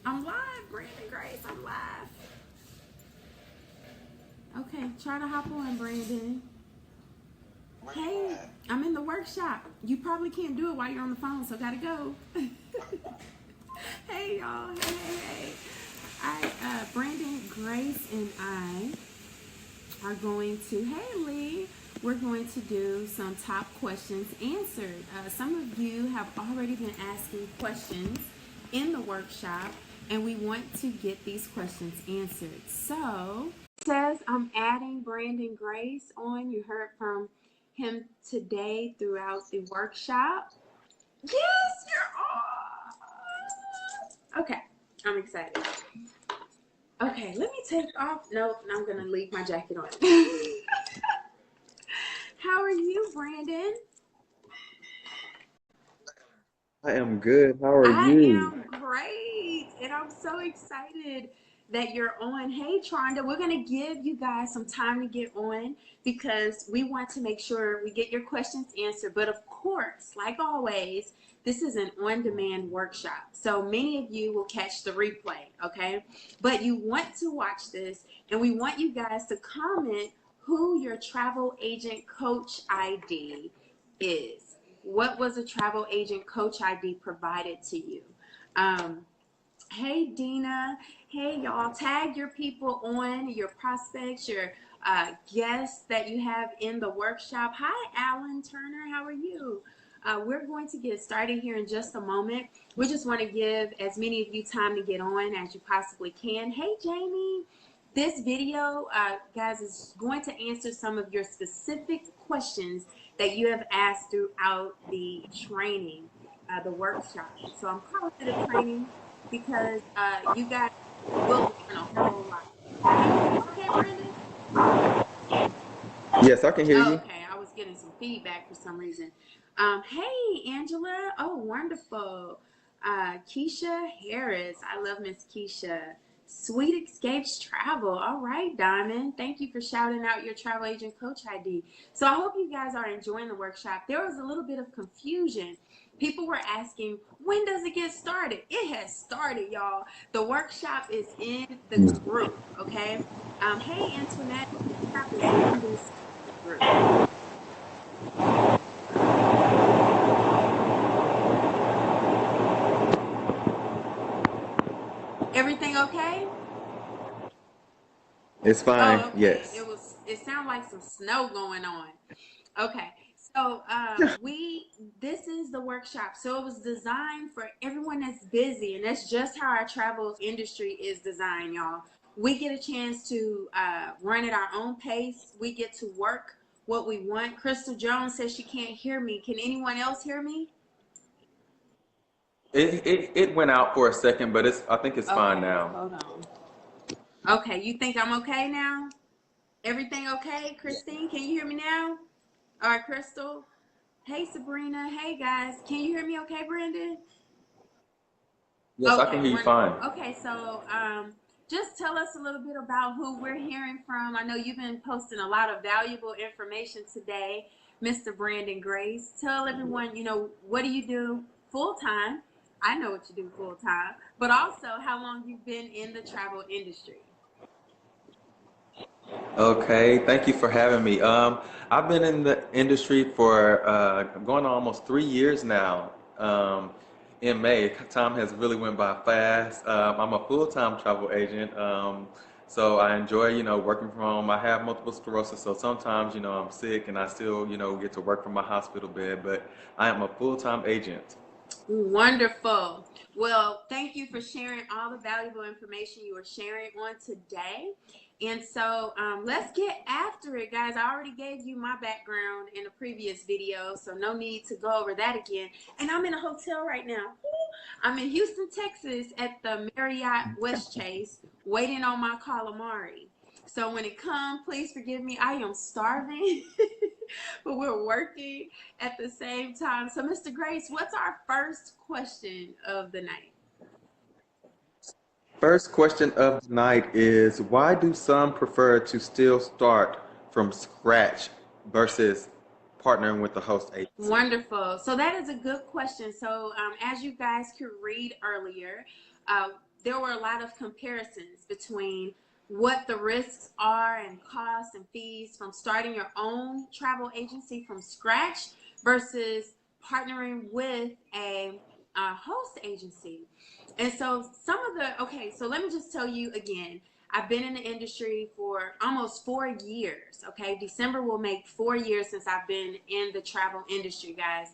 I'm live, Brandon Grace. I'm live. Okay, try to hop on, Brandon. Hey, I'm in the workshop. You probably can't do it while you're on the phone, so gotta go. Hey, y'all. Hey. Brandon Grace and I are going to, hey, Lee, we're going to do some top questions answered. Some of you have already been asking questions in the workshop, and we want to get these questions answered. So, it says I'm adding Brandon Grace on. You heard from him today throughout the workshop. Yes, you're on. Okay, I'm excited. Okay, let me take off. Nope, I'm gonna leave my jacket on. How are you, Brandon? I am good. How are I you? am great, and I'm so excited that you're on. Hey, Tronda, we're going to give you guys some time to get on because we want to make sure we get your questions answered. But of course, like always, this is an on-demand workshop. So many of you will catch the replay, okay? But you want to watch this, and we want you guys to comment who your travel agent coach ID is. What was a travel agent coach ID provided to you? Hey, Dina. Hey, y'all. Tag your people on, your prospects, your guests that you have in the workshop. Hi, Alan Turner. How are you? We're going to get started here in just a moment. We just want to give as many of you time to get on as you possibly can. Hey, Jamie. This video, guys, is going to answer some of your specific questions that you have asked throughout the training, the workshop. So I'm calling it a training because you guys will learn a whole lot. Can you hear me okay, Brandon? Yes, I can hear Oh, you. okay. I was getting some feedback for some reason. Hey, Angela. Oh, wonderful. Keisha Harris. I love Miss Keisha. Sweet Escapes Travel. All right, Diamond. Thank you for shouting out your travel agent coach ID. So I hope you guys are enjoying the workshop. There was a little bit of confusion. People were asking, when does it get started? It has started, y'all. The workshop is in the group, okay? Hey, Antoinette, the workshop is in this group. Everything okay? It's fine. Oh, okay. Yes. It sounded like some snow going on. Okay. So this is the workshop. So it was designed for everyone that's busy, and that's just how our travel industry is designed, y'all. We get a chance to run at our own pace. We get to work what we want. Crystal Jones says she can't hear me. Can anyone else hear me? It went out for a second, but I think it's fine Okay, now. hold on. Okay, you think I'm okay now? Everything okay, Christine? Can you hear me now? All right, Crystal. Hey, Sabrina. Hey, guys. Can you hear me okay, Brandon? Yes, I can Okay, hear you fine. wonderful. Okay, so just tell us a little bit about who we're hearing from. I know you've been posting a lot of valuable information today, Mr. Brandon Grace. Tell everyone, what do you do full time? I know what you do full time, but also how long you've been in the travel industry. Okay, thank you for having me. I've been in the industry for going on almost 3 years now. In May, time has really went by fast. I'm a full-time travel agent, so I enjoy, working from home. I have multiple sclerosis, so sometimes, I'm sick and I still, get to work from my hospital bed. But I am a full-time agent. Wonderful. Well, thank you for sharing all the valuable information you were sharing on today. And so let's get after it, guys. I already gave you my background in a previous video, so no need to go over that again. And I'm in a hotel right now. I'm in Houston, Texas at the Marriott West Chase, waiting on my calamari. So when it comes, please forgive me. I am starving, but we're working at the same time. So, Mr. Grace, what's our first question of the night? First question of the night is why do some prefer to still start from scratch versus partnering with the host agency? Wonderful. So that is a good question. So as you guys could read earlier, uh, there were a lot of comparisons between what the risks are and costs and fees from starting your own travel agency from scratch versus partnering with a host agency. And so so let me just tell you again, I've been in the industry for almost 4 years. Okay, December will make 4 years since I've been in the travel industry, guys.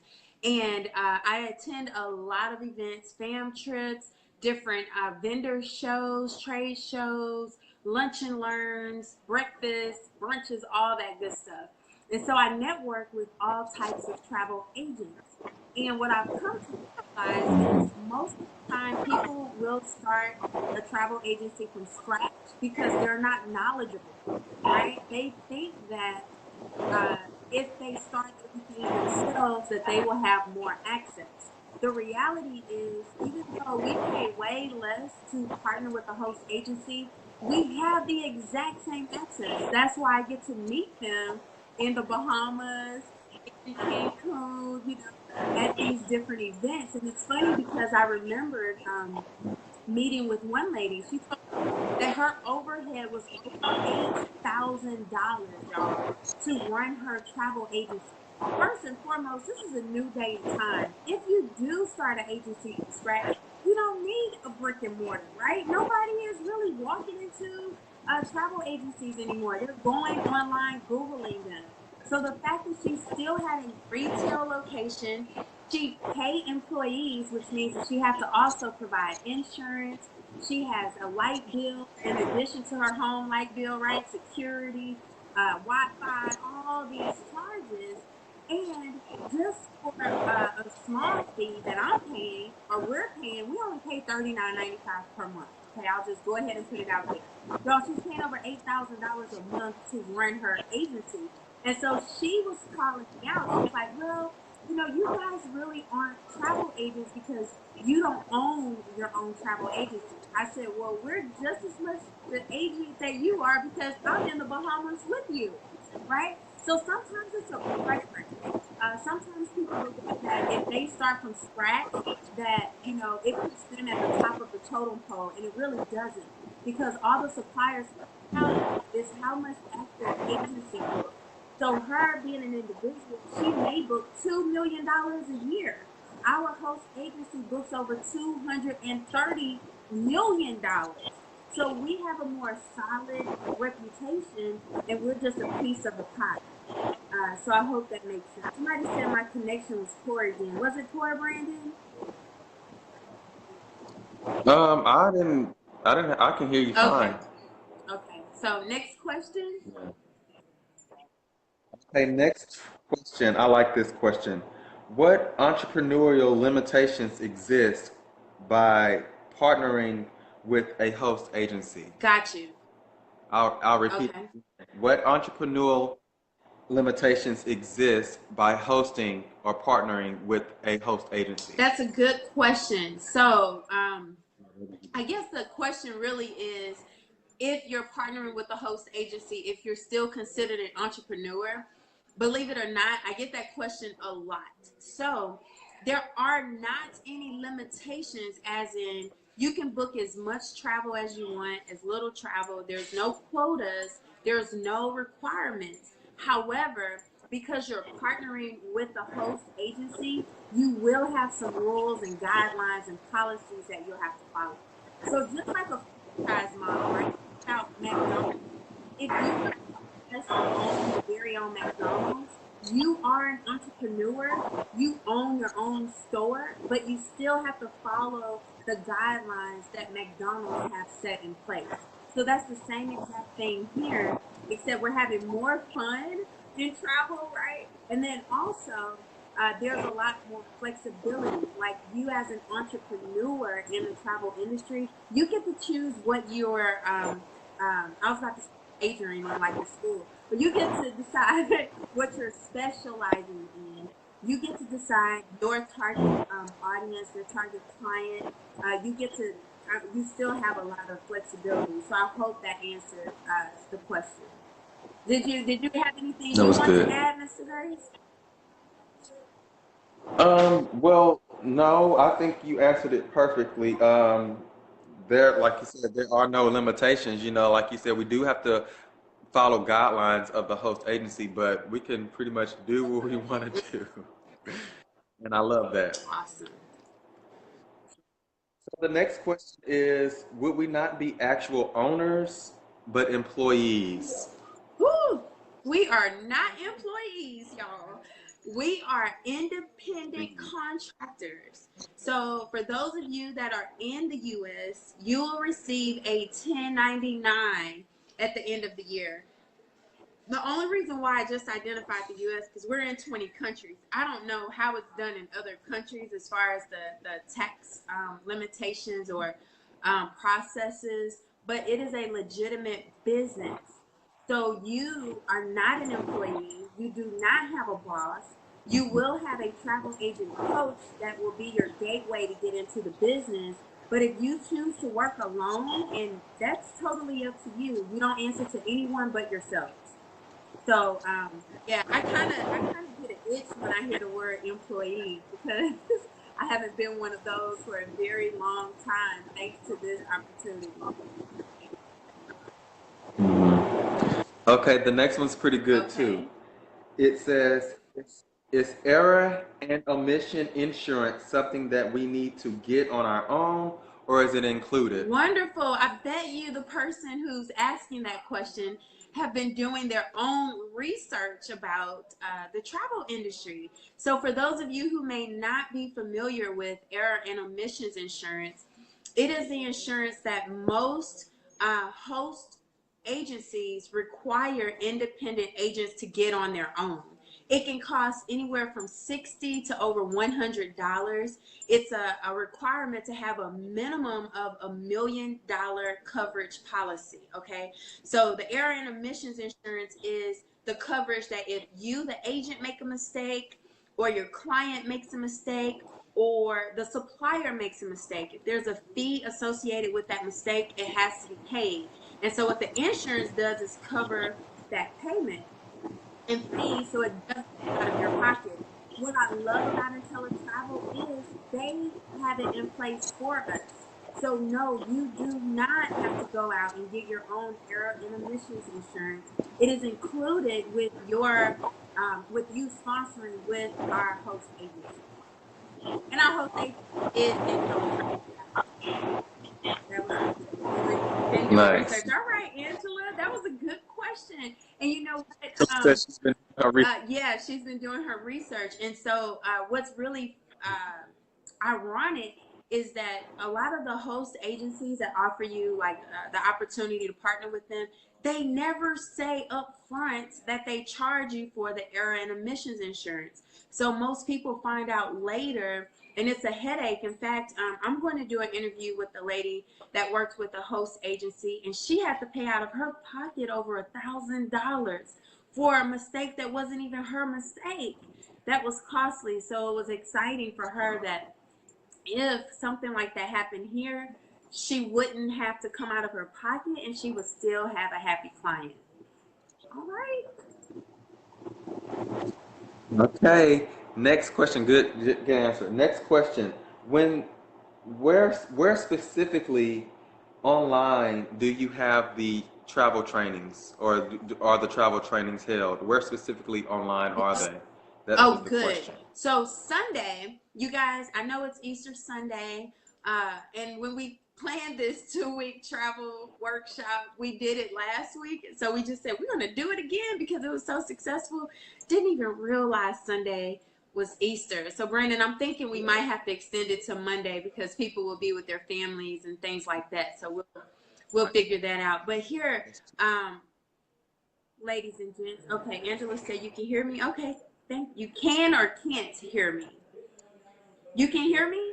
And I attend a lot of events, fam trips, different vendor shows, trade shows, lunch and learns, breakfast, brunches, all that good stuff. And so I network with all types of travel agents. And what I've come to realize is most of the time people will start a travel agency from scratch because they're not knowledgeable, right? They think that uh, if they start everything themselves, that they will have more access. The reality is, even though we pay way less to partner with a host agency, we have the exact same access. That's why I get to meet them in the Bahamas, in Cancun, at these different events. And it's funny because I remembered meeting with one lady. She told me that her overhead was over $8,000, y'all, to run her travel agency. First and foremost, this is a new day and time. If you do start an agency from scratch, you don't need a brick and mortar, right? Nobody is really walking into travel agencies anymore. They're going online, Googling them. So the fact that she still had a retail location, she paid employees, which means that she has to also provide insurance. She has a light bill in addition to her home light bill, right? Security, Wi-Fi, all these charges. And just for a small fee that I'm paying or we're paying, we only pay $39.95 per month. Okay, I'll just go ahead and put it out there. Y'all, she's paying over $8,000 a month to run her agency. And so she was calling me out. She was like, well, you guys really aren't travel agents because you don't own your own travel agency. I said, well, we're just as much the agent that you are because I'm in the Bahamas with you, right? So sometimes it's a preference. Sometimes people believe that if they start from scratch, that it puts them at the top of the totem pole, and it really doesn't, because all the suppliers have is how much their agency books. So her being an individual, she may book $2 million a year. Our host agency books over $230 million. So we have a more solid reputation, and we're just a piece of the pie. So I hope that makes sense. Somebody said my connection was poor again. Was it poor, Brandon? I can hear you Okay. fine. Okay. So next question. Yeah. Okay, next question. I like this question. What entrepreneurial limitations exist by partnering with a host agency? Got you. I'll repeat. Okay. What entrepreneurial limitations exist by hosting or partnering with a host agency? That's a good question. So, I guess the question really is, if you're partnering with a host agency, if you're still considered an entrepreneur. Believe it or not, I get that question a lot. So there are not any limitations, as in you can book as much travel as you want, as little travel. There's no quotas, there's no requirements. However, because you're partnering with a host agency, you will have some rules and guidelines and policies that you'll have to follow. So just like a franchise model, right? Out McDonald's, if you were just own your very own McDonald's, you are an entrepreneur. You own your own store, but you still have to follow the guidelines that McDonald's have set in place. So that's the same exact thing here, except we're having more fun in travel, right? And then also, there's a lot more flexibility. Like you, as an entrepreneur in the travel industry, you get to choose what your I was about to say majoring in, like in school, but you get to decide what you're specializing in. You get to decide your target audience, your target client. You get to you still have a lot of flexibility. So I hope that answered the question. Did you have anything That you was want to good. add, Mr. Grace? Well, no, I think you answered it perfectly. There, like you said, there are no limitations. You know, like you said, we do have to follow guidelines of the host agency, but we can pretty much do what we want to do. And I love that. Awesome. So the next question is, would we not be actual owners, but employees? Woo! We are not employees, y'all. We are independent contractors. So, for those of you that are in the US, you will receive a 1099 at the end of the year. The only reason why I just identified the US because we're in 20 countries. I don't know how it's done in other countries as far as the tax limitations or processes, but it is a legitimate business. So you are not an employee. You do not have a boss. You will have a travel agent coach that will be your gateway to get into the business. But if you choose to work alone, and that's totally up to you, you don't answer to anyone but yourselves. So yeah, I kind of get an itch when I hear the word employee because I haven't been one of those for a very long time thanks to this opportunity. Okay, the next one's pretty good too. Okay. It says, is error and omission insurance something that we need to get on our own, or is it included? Wonderful. I bet you the person who's asking that question have been doing their own research about the travel industry. So, for those of you who may not be familiar with error and omissions insurance, it is the insurance that most host agencies require independent agents to get on their own. It can cost anywhere from 60 to over $100. It's a requirement to have a minimum of $1 million coverage policy. Okay, so the error and omissions insurance is the coverage that if you, the agent, make a mistake, or your client makes a mistake, or the supplier makes a mistake, if there's a fee associated with that mistake, it has to be paid. And so what the insurance does is cover that payment and fees so it doesn't come out of your pocket. What I love about IntelliTravel is they have it in place for us. So no, you do not have to go out and get your own error and emissions insurance. It is included with you sponsoring with our host agency. And our host agency is IntelliTravel, guys. That was Angela been doing research. Nice. All right, Angela, that was a good question. And you know what? So she said she's been Yeah, she's been doing her research. And so, what's really ironic is that a lot of the host agencies that offer you like the opportunity to partner with them, they never say up front that they charge you for the error and emissions insurance. So most people find out later, and it's a headache. In fact, I'm going to do an interview with the lady that works with a host agency, and she had to pay out of her pocket over $1,000 for a mistake that wasn't even her mistake. That was costly. So it was exciting for her that if something like that happened here, she wouldn't have to come out of her pocket and she would still have a happy client. All right. okay. Next question. Good answer. Next question. When, where specifically online do you have the travel trainings, or are the travel trainings held? Where specifically online are they? That was Oh, the good. question. So Sunday, you guys, I know it's Easter Sunday, and when we planned this 2 week travel workshop, we did it last week. So we just said we're going to do it again because it was so successful. Didn't even realize Sunday was Easter. So Brandon, I'm thinking we might have to extend it to Monday because people will be with their families and things like that. So we'll figure that out. But here, um, ladies and gents. Okay, Angela said you can hear me. Okay, thank you. Can or can't hear me? You can hear me?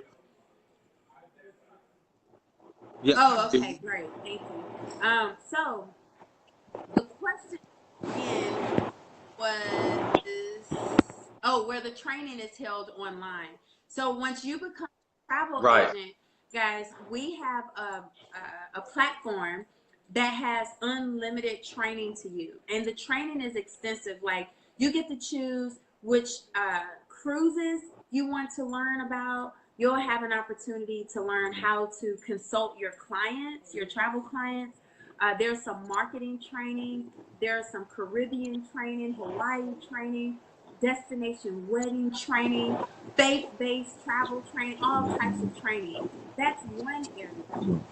Yep. Oh, okay, great. Thank you. So the question again was, where the training is held online. So once you become a travel Right. agent, guys, we have a platform that has unlimited training to you. And the training is extensive. Like you get to choose which cruises you want to learn about, you'll have an opportunity to learn how to consult your clients, your travel clients. There's some marketing training, there's some Caribbean training, Hawaii training, destination wedding training, faith-based travel training, all types of training. That's one area.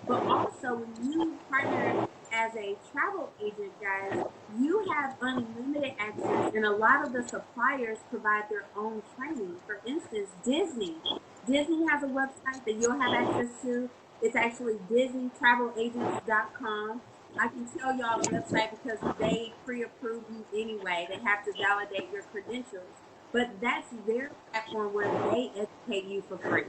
But also, when you partner as a travel agent, guys, you have unlimited access, and a lot of the suppliers provide their own training. For instance, Disney. Disney has a website that you'll have access to. It's actually DisneyTravelAgents.com. I can tell y'all the website because they pre-approve you anyway. They have to validate your credentials. But that's their platform where they educate you for free.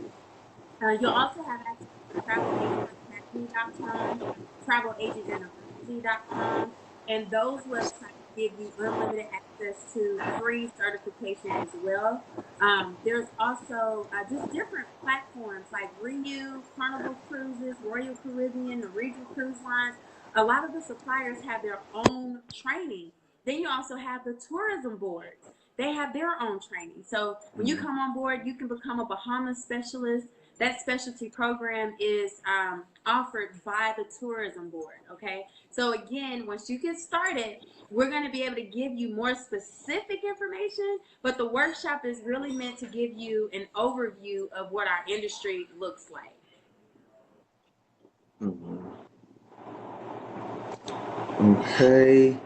You'll also have access to TravelAgentAcademy.com, TravelAgentUniversity.com, and those websites give you unlimited access to free certification as well. There's also just different platforms like Renew, Carnival Cruises, Royal Caribbean, Norwegian Cruise Lines. A lot of the suppliers have their own training. Then you also have the tourism boards. They have their own training. So when you come on board, you can become a Bahamas specialist. That specialty program is offered by the tourism board. Okay. So again, once you get started, we're going to be able to give you more specific information, but the workshop is really meant to give you an overview of what our industry looks like. Okay.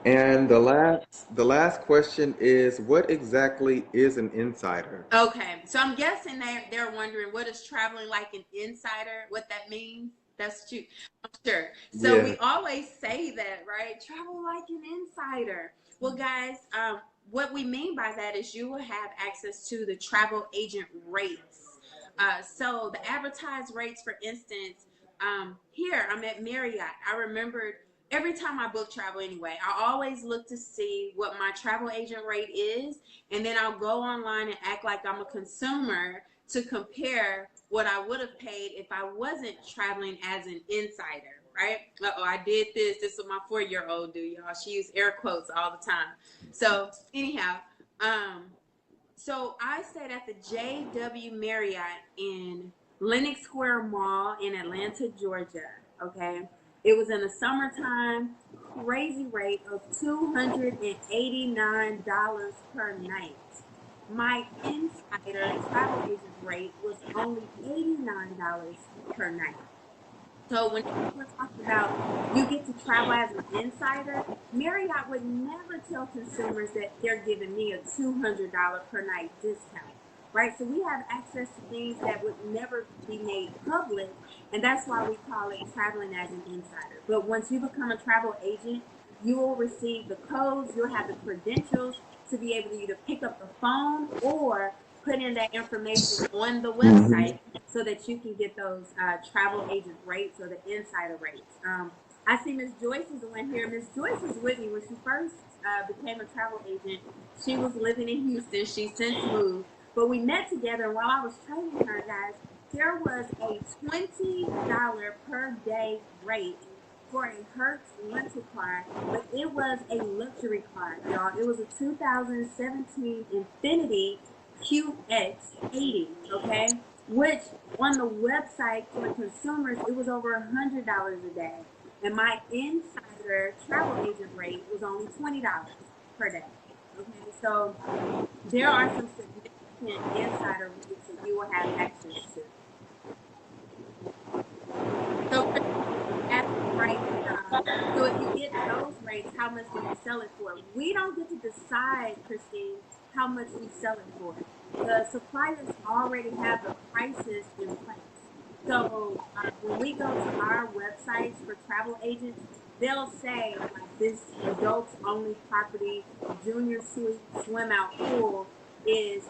And the last question is, what exactly is an insider? Okay, so I'm guessing they're wondering what is traveling like an insider, what that means. That's true. I'm sure. So Yeah. we always say that, right? Travel like an insider. Well, guys, what we mean by that is you will have access to the travel agent rates. So the advertised rates, for instance, here I'm at Marriott. I remembered every time I book travel anyway, I always look to see what my travel agent rate is, and then I'll go online and act like I'm a consumer to compare what I would have paid if I wasn't traveling as an insider, right? Uh-oh, I did this. This is what my 4-year-old do, y'all. She used air quotes all the time. So anyhow, so I stayed at the JW Marriott in Lenox Square Mall in Atlanta, Georgia. Okay. It was in the summertime, crazy rate of $289 per night. My insider travel agent rate was only $89 per night. So when we're talking about you get to travel as an insider, Marriott would never tell consumers that they're giving me a $200 per night discount, right? So we have access to things that would never be made public, and that's why we call it traveling as an insider. But once you become a travel agent, you will receive the codes, you'll have the credentials to be able to either pick up the phone or put in that information on the Hmm. website so that you can get those travel agent rates or the insider rates. I see Miss Joyce is the one here. Miss Joyce was with me when she first became a travel agent. She was living in Houston. She's since moved. But we met together, and while I was training her, guys, there was a $20 per day rate for a Hertz rental car, but it was a luxury car, y'all. It was a 2017 Infiniti QX80, okay? Which on the website for consumers, it was over $100 a day. And my insider travel agent rate was only $20 per day. Okay, so there are some significant insider rates that you will have access to. So right? So if you get those rates, how much do you sell it for? We don't get to decide, Christine, how much we sell it for. The suppliers already have the prices in place. So when we go to our websites for travel agents, they'll say like this adults only property, junior suite, swim out pool is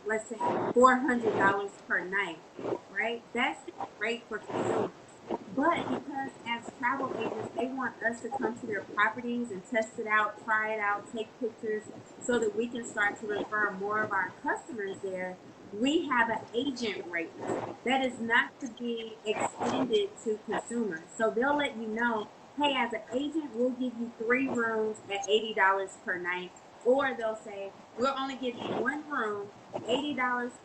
let's say $400 per night, right? That's the rate for consumers. But because as travel agents, they want us to come to their properties and test it out, try it out, take pictures so that we can start to refer more of our customers there, we have an agent rate that is not to be extended to consumers. So they'll let you know, hey, as an agent, we'll give you 3 rooms at $80 per night. Or they'll say, We'll only give you one room, $80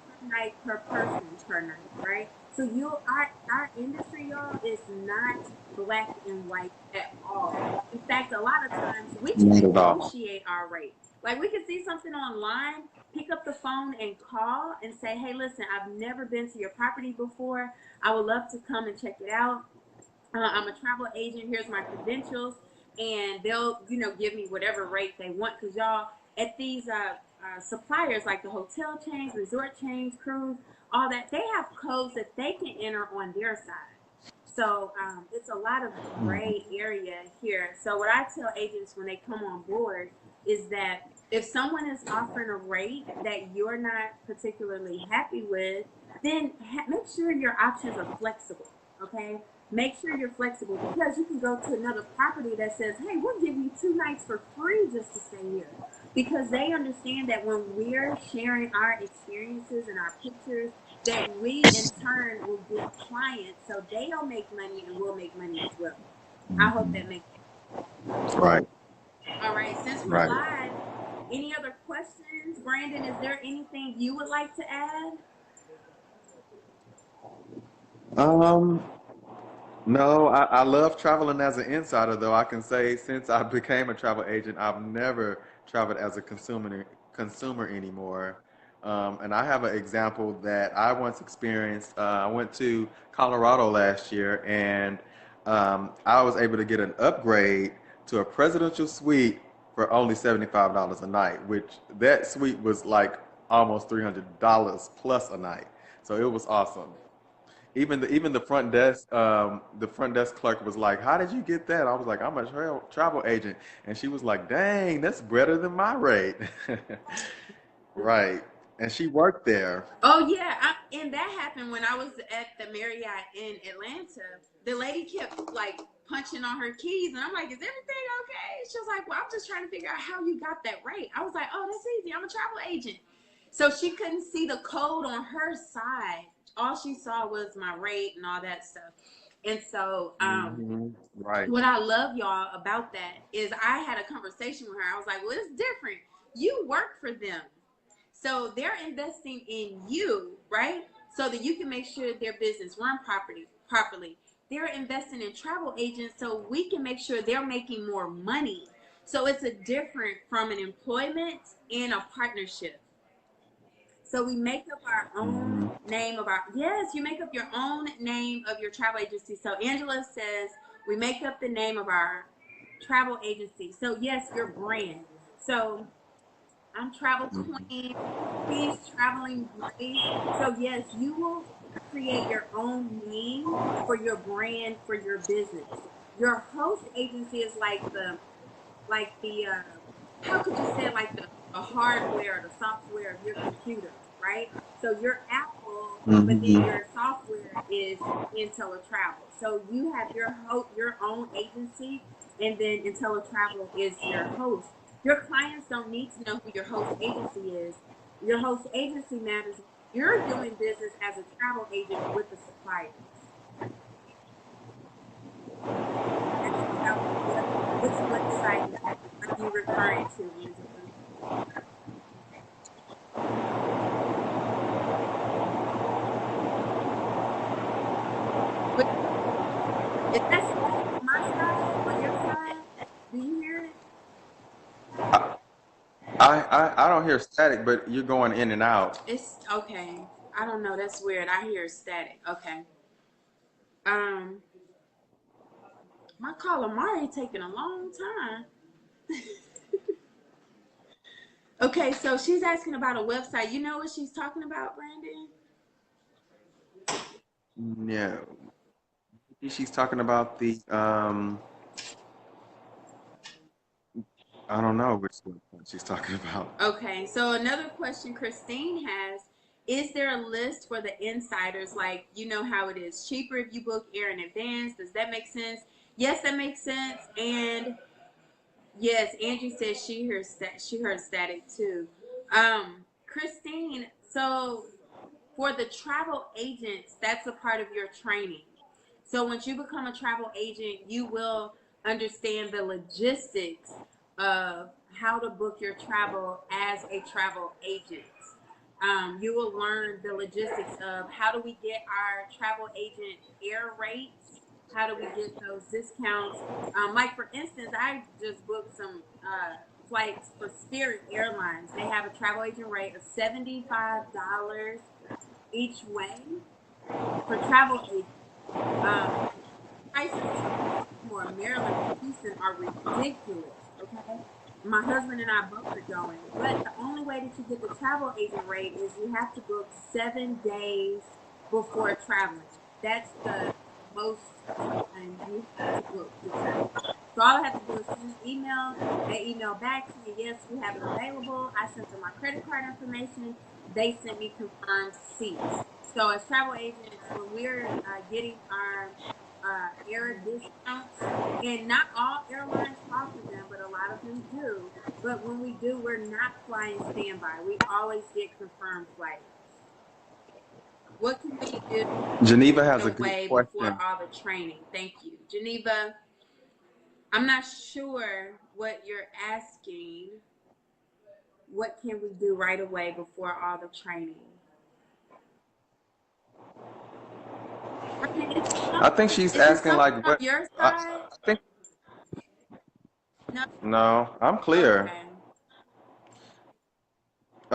per night per person per night, right? So our industry, y'all, is not black and white at all. In fact, a lot of times we can Not at all. negotiate our rate. Like we can see something online, pick up the phone and call and say, "Hey, listen, I've never been to your property before. I would love to come and check it out. I'm a travel agent. Here's my credentials," and they'll, give me whatever rate they want. Cause y'all at these suppliers like the hotel chains, resort chains, cruise, all that, they have codes that they can enter on their side. So it's a lot of Mhm. gray area here. So what I tell agents when they come on board is that if someone is offering a rate that you're not particularly happy with, then make sure your options are flexible. Okay, make sure you're flexible because you can go to another property that says, "Hey, we'll give you 2 nights for free just to stay here," because they understand that when we're sharing our experiences and our pictures, that we in turn will get clients, so they'll make money and we'll make money as well. I hope that Mhm. makes sense. Right, All right, since we're right. live, any other questions? Brandon, is there anything you would like to add? Um, no, I love traveling as an insider, though. I can say since I became a travel agent, I've never traveled as a consumer anymore. And I have an example that I once experienced. I went to Colorado last year, and I was able to get an upgrade to a presidential suite for only $75 a night, which that suite was like almost $300 plus a night. So it was awesome. Even the front desk clerk was like, "How did you get that?" I was like, "I'm a travel agent," and she was like, "Dang, that's better than my rate." Right, and she worked there. Oh yeah, and that happened when I was at the Marriott in Atlanta. The lady kept like punching on her keys, and I'm like, "Is everything okay?" She was like, "Well, I'm just trying to figure out how you got that rate." I was like, "Oh, that's easy. I'm a travel agent." So she couldn't see the code on her side. All she saw was my rate and all that stuff. And so, Right. what I love, y'all, about that is I had a conversation with her. I was like, "Well, it's different. You work for them. So they're investing in you, right? So that you can make sure their business run properly. They're investing in travel agents so we can make sure they're making more money. So it's a different from an employment and a partnership. So we make up our own Hmm. name of our, yes, you make up your own name of your travel agency. So Angela says we make up the name of our travel agency. So yes, your brand. So I'm Travel Queen. She's Traveling Grace. So yes, you will create your own name for your brand for your business. Your host agency is like the how could you say it, like the hardware, the software of your computer, right? So you're Apple, but then Hmm. your software is IntelliTravel. So you have your own agency, and then IntelliTravel is your host. Your clients don't need to know who your host agency is. Your host agency matters. You're doing business as a travel agent with the suppliers. That's how. Which website are you referring to, Angela? But is that static on my side, on your side? Do you hear it? I don't hear static, but you're going in and out. It's okay. I don't know. That's weird. I hear static. Okay. Um, my calamari taking a long time. Okay, so she's asking about a website. You know what she's talking about, Brandon? No, she's talking about the I don't know which one she's talking about. Okay, so another question Christine has, is there a list for the insiders? Like, you know how it is cheaper if you book air in advance. Does that make sense? Yes, that makes sense. And yes, Angie says she heard static too. Christine, so for the travel agents, that's a part of your training. So once you become a travel agent, you will understand the logistics of how to book your travel as a travel agent. You will learn the logistics of how do we get our travel agent air rates, how do we get those discounts. Like for instance, I just booked some flights for Spirit Airlines. They have a travel agent rate of $75 each way for travel agents. Prices to Baltimore, Maryland, and Houston are ridiculous. Okay, my husband and I both are going, but the only way that you get the travel agent rate is you have to book 7 days before traveling. That's the most time you have to book to travel. So all I have to do is send an email. They email back saying yes, we have it available. I sent them my credit card information. They sent me confirmed seats. So as travel agents, when we're getting our air discounts, and not all airlines offer them, but a lot of them do. But when we do, we're not flying standby. We always get confirmed flights. What can we do Geneva has a good away before question. all the training? Thank you. Geneva, I'm not sure what you're asking. What can we do right away before all the training? I think she's Is it asking something like on what. your I side? think No. no, I'm clear. Okay.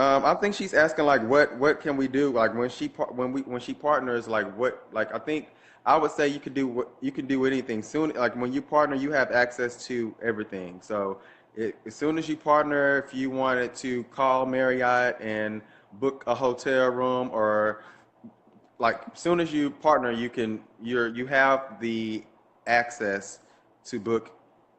I think she's asking like what can we do like when she partners like what like I think I would say you can do anything soon like when you partner you have access to everything. So as soon as you partner, if you wanted to call Marriott and book a hotel room or like soon as you partner you have the access to book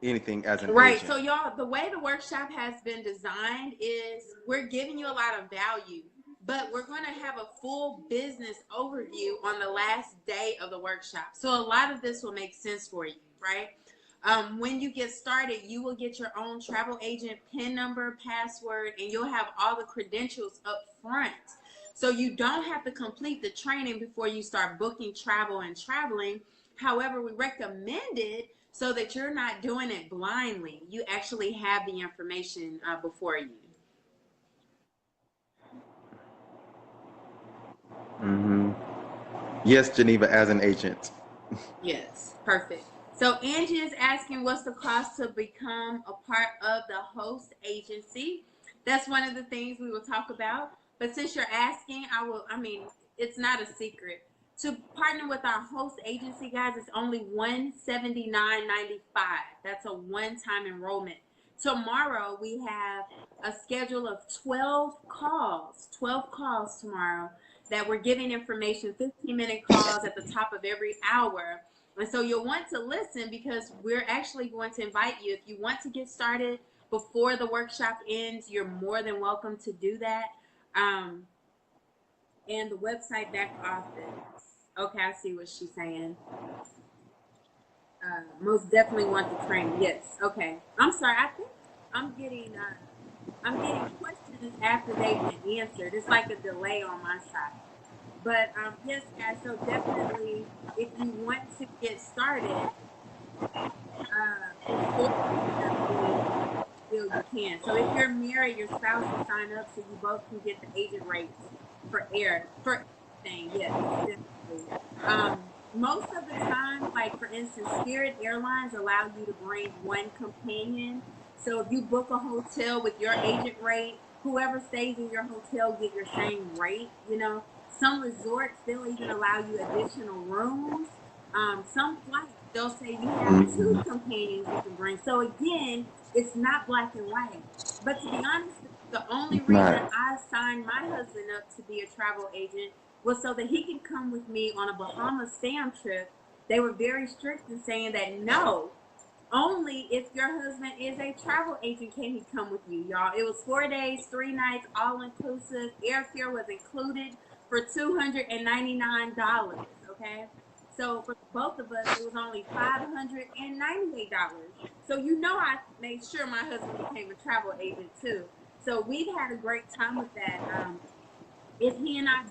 anything as an Right. agent. So y'all, the way the workshop has been designed is we're giving you a lot of value, but we're going to have a full business overview on the last day of the workshop. So a lot of this will make sense for you, right? When you get started, you will get your own travel agent PIN number, password, and you'll have all the credentials up front. So you don't have to complete the training before you start booking travel and traveling. However, we recommend it so that you're not doing it blindly. You actually have the information before you. Hmm. Yes, Geneva, as an agent. Yes, perfect. So Angie is asking what's the cost to become a part of the host agency. That's one of the things we will talk about. But since you're asking, it's not a secret. To partner with our host agency, guys, it's only $179.95. That's a one-time enrollment. Tomorrow we have a schedule of 12 calls tomorrow that we're giving information, 15-minute calls at the top of every hour. And so you'll want to listen because we're actually going to invite you. If you want to get started before the workshop ends, you're more than welcome to do that. And the website back office. Okay, I see what she's saying. Most definitely want the training. Yes. Okay. I'm sorry. I think I'm getting questions after they've been answered. It's like a delay on my side. But yes, guys. So definitely, if you want to get started before you can. So if you're married, your spouse will sign up so you both can get the agent rates for everything. Yes, definitely. Most of the time, like for instance, Spirit Airlines allow you to bring one companion. So if you book a hotel with your agent rate, whoever stays in your hotel get your same rate. Some resorts they'll even allow you additional rooms. Some flights they'll say you have two Mhm. companions you can bring. So again, it's not black and white. But to be honest, the only reason Right. I signed my husband up to be a travel agent was so that he can come with me on a Bahamas fam trip. They were very strict in saying that no, only if your husband is a travel agent can he come with you, y'all. It was 4 days, 3 nights, all inclusive. Airfare was included for $299. Okay. So for both of us, it was only $598. So I made sure my husband became a travel agent too. So we've had a great time with that. If he and I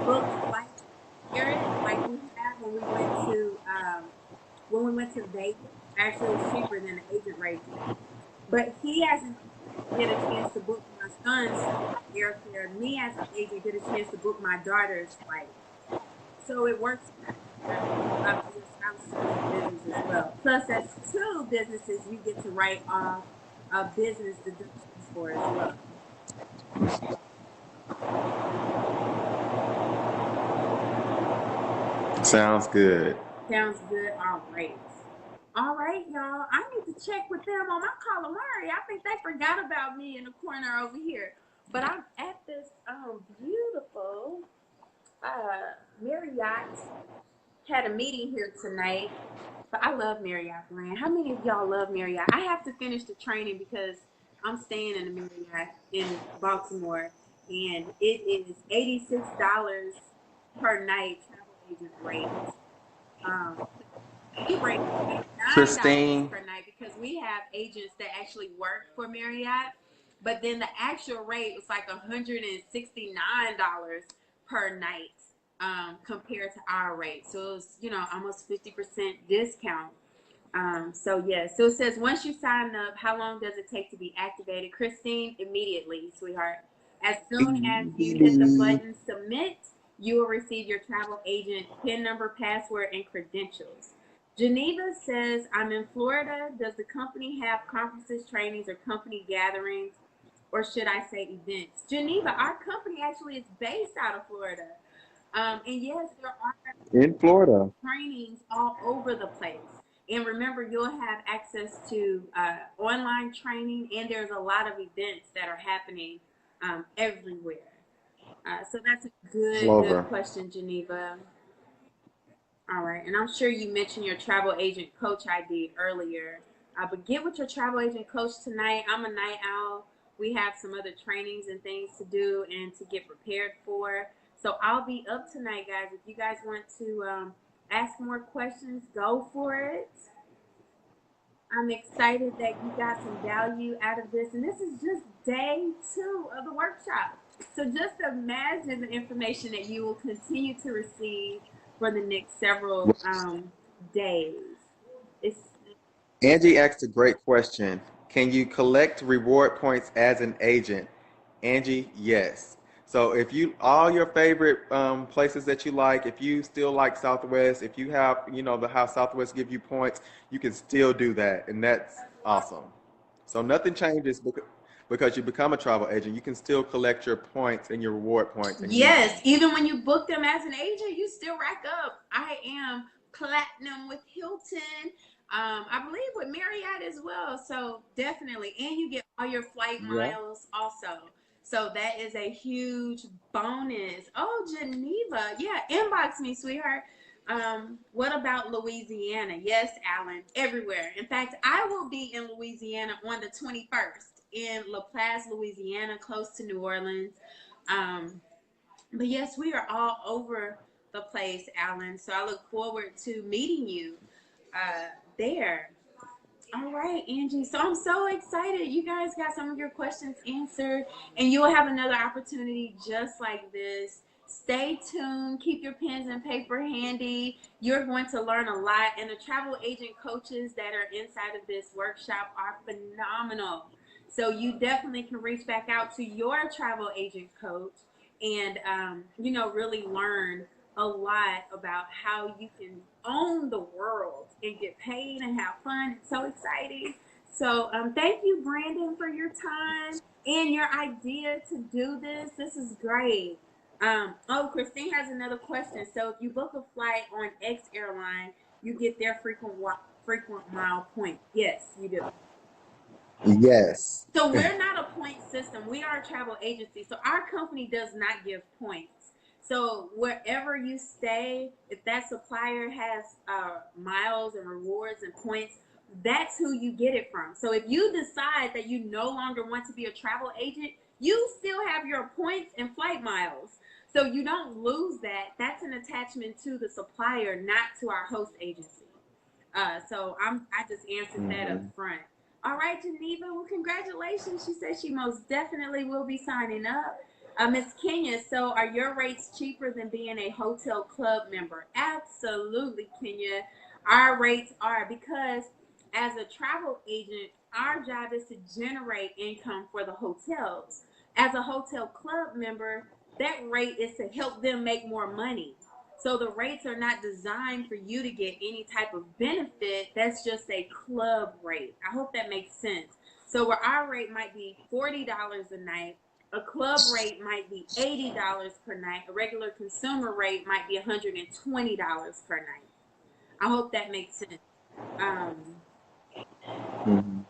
booked flights Spirit like we had when we went to Vegas. Actually, it was cheaper than the agent rate. But he hasn't get a chance to book my son's airfare. Me as an agent get a chance to book my daughter's flight. So it works for your spouse's business as well. Plus, as two businesses, you get to write off business deductions for as well. Sounds good. Sounds good. All right. All right, y'all. I need to check with them on my calamari. I think they forgot about me in the corner over here. But I'm at this beautiful Marriott. Had a meeting here tonight. But I love Marriott brand. How many of y'all love Marriott? I have to finish the training because I'm staying in the Marriott in Baltimore, and it is $86 per night travel agent rate. Um, we rate $89 Christine, per night because we have agents that actually work for Marriott, but then the actual rate was like $169 per night compared to our rate. So it was, almost 50% discount. So it says once you sign up, how long does it take to be activated? Christine, immediately, sweetheart. As soon as you hit the button submit, you will receive your travel agent PIN number, password, and credentials. Geneva says, I'm in Florida. Does the company have conferences, trainings, or company gatherings? Or should I say events? Geneva, our company actually is based out of Florida. And yes, there are in Florida. trainings all over the place. And remember, you'll have access to online training, and there's a lot of events that are happening everywhere. So that's a good Clover. question, Geneva. All right, and I'm sure you mentioned your travel agent coach ID earlier. But get with your travel agent coach tonight. I'm a night owl. We have some other trainings and things to do and to get prepared for. So I'll be up tonight, guys. If you guys want to ask more questions, go for it. I'm excited that you got some value out of this. And this is just day 2 of the workshop. So just imagine the information that you will continue to receive for the next several days. It's Angie asked a great question. Can you collect reward points as an agent? Angie, yes. So if you all your favorite places that you like, if you still like Southwest, if you have the how Southwest give you points, you can still do that, and that's awesome. So nothing changes because you become a travel agent. You can still collect your points and your reward points and use them. Yes, even when you book them as an agent, you still rack up. I am platinum with Hilton. I believe with Marriott as well. So definitely, and you get all your flight Yeah. miles also. So that is a huge bonus. Oh, Geneva, yeah, inbox me, sweetheart. What about Louisiana? Yes, Alan, everywhere. In fact, I will be in Louisiana on the 21st in La Place, Louisiana, close to New Orleans. Um, but yes, we are all over the place, Alan. So I look forward to meeting you there. All right, Angie. So I'm so excited. You guys got some of your questions answered, and you'll have another opportunity just like this. Stay tuned. Keep your pens and paper handy. You're going to learn a lot, and the travel agent coaches that are inside of this workshop are phenomenal. So you definitely can reach back out to your travel agent coach and really learn a lot about how you can own the world and get paid and have fun. It's so exciting. So thank you, Brandon, for your time and your idea to do this. This is great. Christine has another question. So if you book a flight on X airline, you get their frequent mile point. Yes, you do. Yes. So we're not a point system. We are a travel agency. So our company does not give points. So wherever you stay, if that supplier has miles and rewards and points, that's who you get it from. So if you decide that you no longer want to be a travel agent, you still have your points and flight miles. So you don't lose that. That's an attachment to the supplier, not to our host agency. I just answered that up Hmm. front. All right, Geneva. Well, congratulations. She says she most definitely will be signing up. Miss Kenya, so are your rates cheaper than being a hotel club member? Absolutely, Kenya. Our rates are because as a travel agent, our job is to generate income for the hotels. As a hotel club member, that rate is to help them make more money. So the rates are not designed for you to get any type of benefit. That's just a club rate. I hope that makes sense. So where our rate might be $40 a night, a club rate might be $80 per night. A regular consumer rate might be $120 per night. I hope that makes sense. Um, Mhm.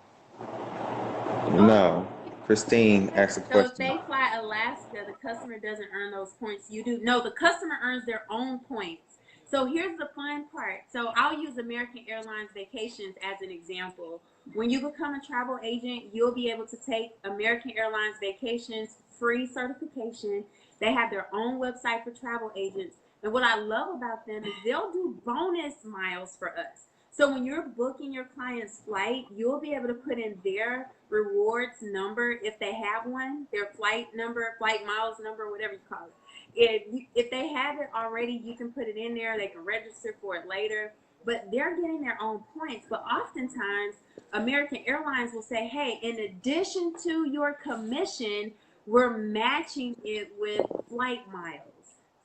oh, No. Christine asked a so if question. they fly Alaska, the customer doesn't earn those points. You do. No, the customer earns their own points. So here's the fun part. So I'll use American Airlines Vacations as an example. When you become a travel agent, you'll be able to take American Airlines Vacations free certification. They have their own website for travel agents. And what I love about them is they'll do bonus miles for us. So when you're booking your client's flight, you'll be able to put in their rewards number if they have one, their flight number, flight miles number, whatever you call it. If they have it already, you can put it in there. They can register for it later, but they're getting their own points. But oftentimes, American Airlines will say, "Hey, in addition to your commission, we're matching it with flight miles."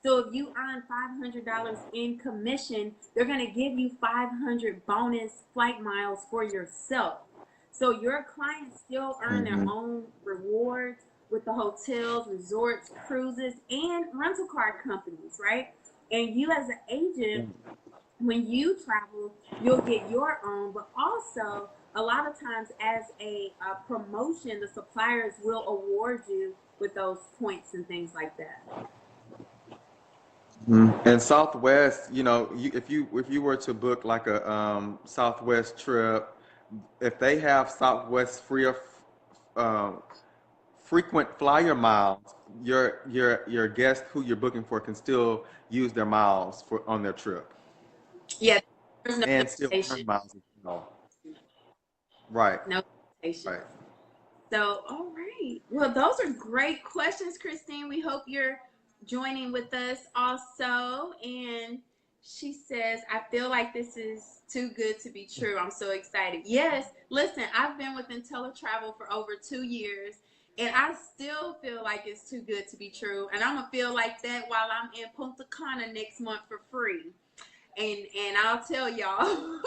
So if you earn $500 in commission, they're going to give you 500 bonus flight miles for yourself. So your clients still earn their Hmm. own rewards with the hotels, resorts, cruises, and rental car companies, right? And you as an agent, when you travel, you'll get your own, but also a lot of times as a promotion, the suppliers will award you with those points and things like that. And Southwest, if you were to book like a Southwest trip, if they have Southwest free of um, frequent flyer miles, your guest who you're booking for can still use their miles for on their trip Yeah, there's no and still limitation. earn miles as well. Right, No limitation. right. So, all right. Well, those are great questions, Christine. We hope you're joining with us also. And she says, I feel like this is too good to be true. I'm so excited. Yes, listen, I've been with IntelliTravel for over 2 years, and I still feel like it's too good to be true. And I'm going to feel like that while I'm in Punta Cana next month for free. And I'll tell y'all,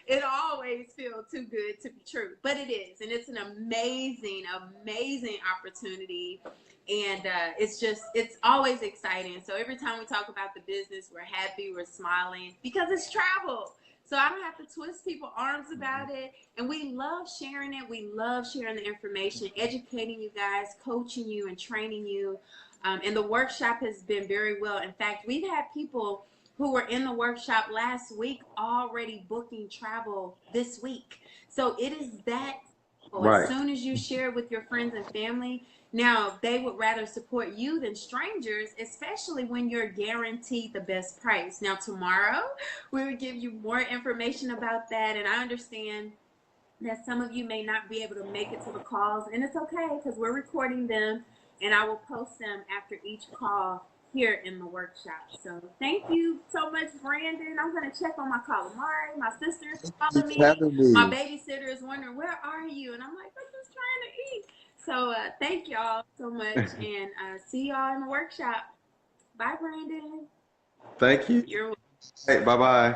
it always feels too good to be true, but it is, and it's an amazing, amazing opportunity, and it's always exciting. So every time we talk about the business, we're happy, we're smiling because it's travel. So I don't have to twist people's arms about it, and we love sharing it. We love sharing the information, educating you guys, coaching you, and training you. And the workshop has been very well. In fact, we've had people who were in the workshop last week already booking travel this week. So it is that simple. As Right. soon as you share with your friends and family, now they would rather support you than strangers, especially when you're guaranteed the best price. Now, tomorrow, we will give you more information about that. And I understand that some of you may not be able to make it to the calls, and it's okay because we're recording them and I will post them after each call here in the workshop. So thank you so much, Brandon. I'm going to check on my calamari. My sister is Thank calling you for me. having My me. babysitter is wondering, where are you? And I'm like, I'm just trying to eat. So thank y'all so much, and see y'all in the workshop. Bye, Brandon. Thank you. You're Hey, bye bye.